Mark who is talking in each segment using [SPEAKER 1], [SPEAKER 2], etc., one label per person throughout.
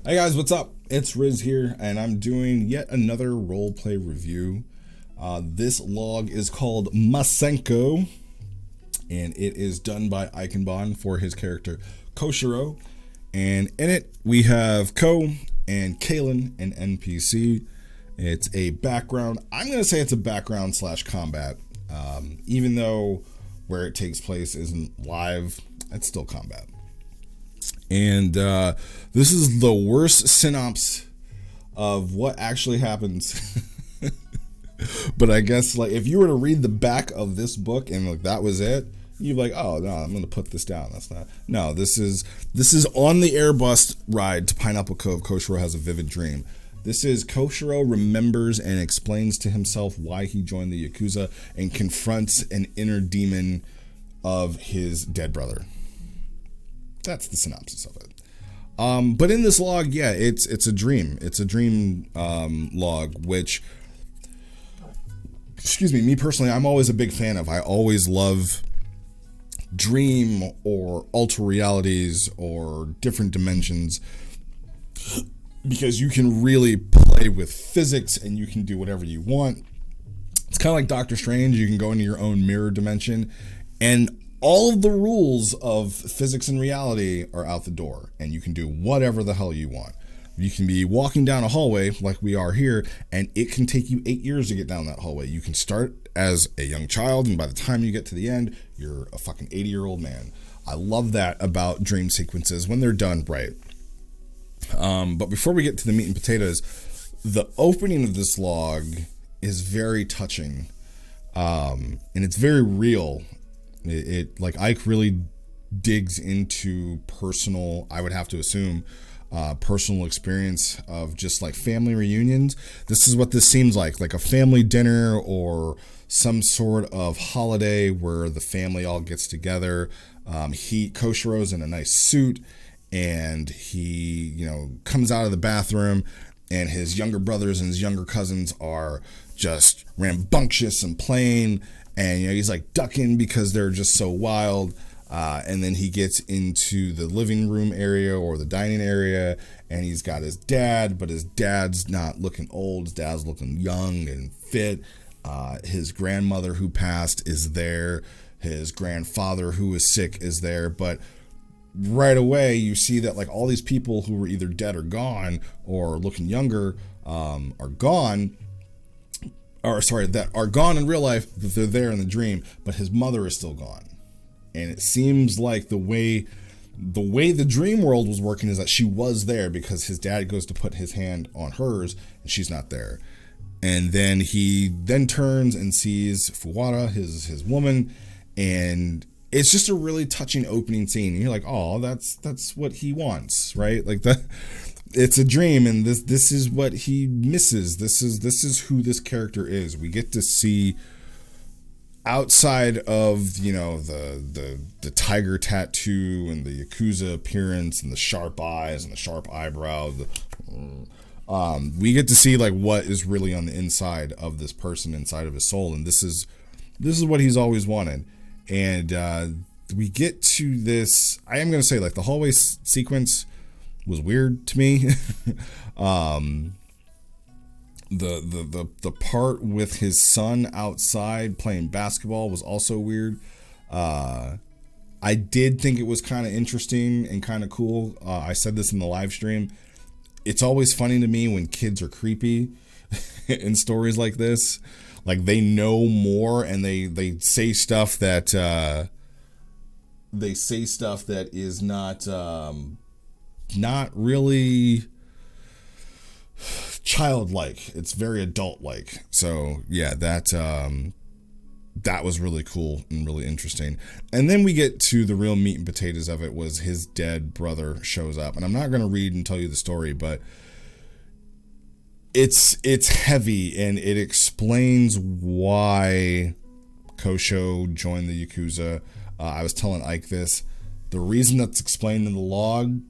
[SPEAKER 1] Hey guys, what's up? It's Riz here, and I'm doing yet another roleplay review. This log is called Masenko, and it is done by Ikenbon for his character Koshiro. And in it, we have Ko and Kalen, an NPC. It's a background. I'm going to say it's a background slash combat. Even though where it takes place isn't live, it's still combat. And this is the worst synopsis of what actually happens. But I guess like if you were to read the back of this book and like that was it, you'd be like, oh no, I'm gonna put this down. That's not. No, this is on the Airbus ride to Pineapple Cove. Koshiro has a vivid dream. This is Koshiro remembers and explains to himself why he joined the Yakuza and confronts an inner demon of his dead brother. That's the synopsis of it. But in this log, yeah, it's a dream. It's a dream log, which, excuse me personally, I'm always a big fan of. I always love dream or alter realities or different dimensions because you can really play with physics and you can do whatever you want. It's kind of like Doctor Strange. You can go into your own mirror dimension and all of the rules of physics and reality are out the door, and you can do whatever the hell you want. You can be walking down a hallway like we are here, and it can take you 8 years to get down that hallway. You can start as a young child, and by the time you get to the end, you're a fucking 80-year-old man. I love that about dream sequences when they're done right. But before we get to the meat and potatoes, the opening of this log is very touching, and it's very real. It like Ike really digs into personal, I would have to assume, personal experience of just like family reunions. This is what this seems like a family dinner or some sort of holiday where the family all gets together. Koshiro's in a nice suit and he, comes out of the bathroom and his younger brothers and his younger cousins are just rambunctious and playing. And he's like ducking because they're just so wild. And then he gets into the living room area or the dining area, and he's got his dad, but his dad's not looking old. His dad's looking young and fit. His grandmother who passed is there. His grandfather who was sick is there. But right away, you see that like all these people who were either dead or gone or looking younger are gone. That are gone in real life, that they're there in the dream, but his mother is still gone. And it seems like the way the dream world was working is that she was there because his dad goes to put his hand on hers and she's not there. And then he turns and sees Fuwara, his woman, and it's just a really touching opening scene. And you're like, oh, that's what he wants, right? Like that. It's a dream, and this is what he misses. This is who this character is. We get to see outside of the tiger tattoo and the Yakuza appearance and the sharp eyes and the sharp eyebrows. We get to see like what is really on the inside of this person, inside of his soul, and this is what he's always wanted. And we get to this. I am going to say like the hallway sequence was weird to me. The part with his son outside playing basketball was also weird. I did think it was kind of interesting and kind of cool. I said this in the live stream. It's always funny to me when kids are creepy in stories like this. Like they know more and they say stuff that is not really childlike. It's very adult-like. So yeah, that was really cool and really interesting. And then we get to the real meat and potatoes of it. Was his dead brother shows up, and I'm not going to read and tell you the story, but it's heavy and it explains why Kosho joined the Yakuza. I was telling Ike this. The reason that's explained in the log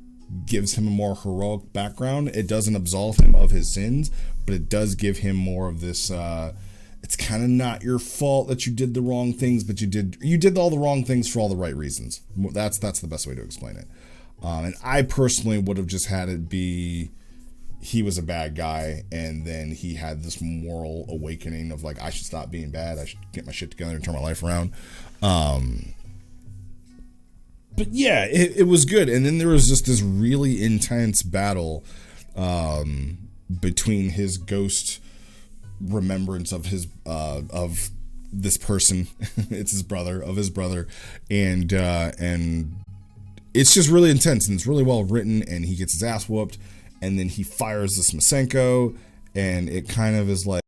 [SPEAKER 1] gives him a more heroic background. It doesn't absolve him of his sins, but it does give him more of this it's kind of not your fault that you did the wrong things, but you did all the wrong things for all the right reasons. That's the best way to explain it. And I personally would have just had it be he was a bad guy, and then he had this moral awakening of like, I should stop being bad, I should get my shit together and turn my life around. But yeah, it was good. And then there was just this really intense battle between his ghost remembrance of his of this person. It's his brother, and it's just really intense, and it's really well written, and he gets his ass whooped, and then he fires this Masenko, and it kind of is like,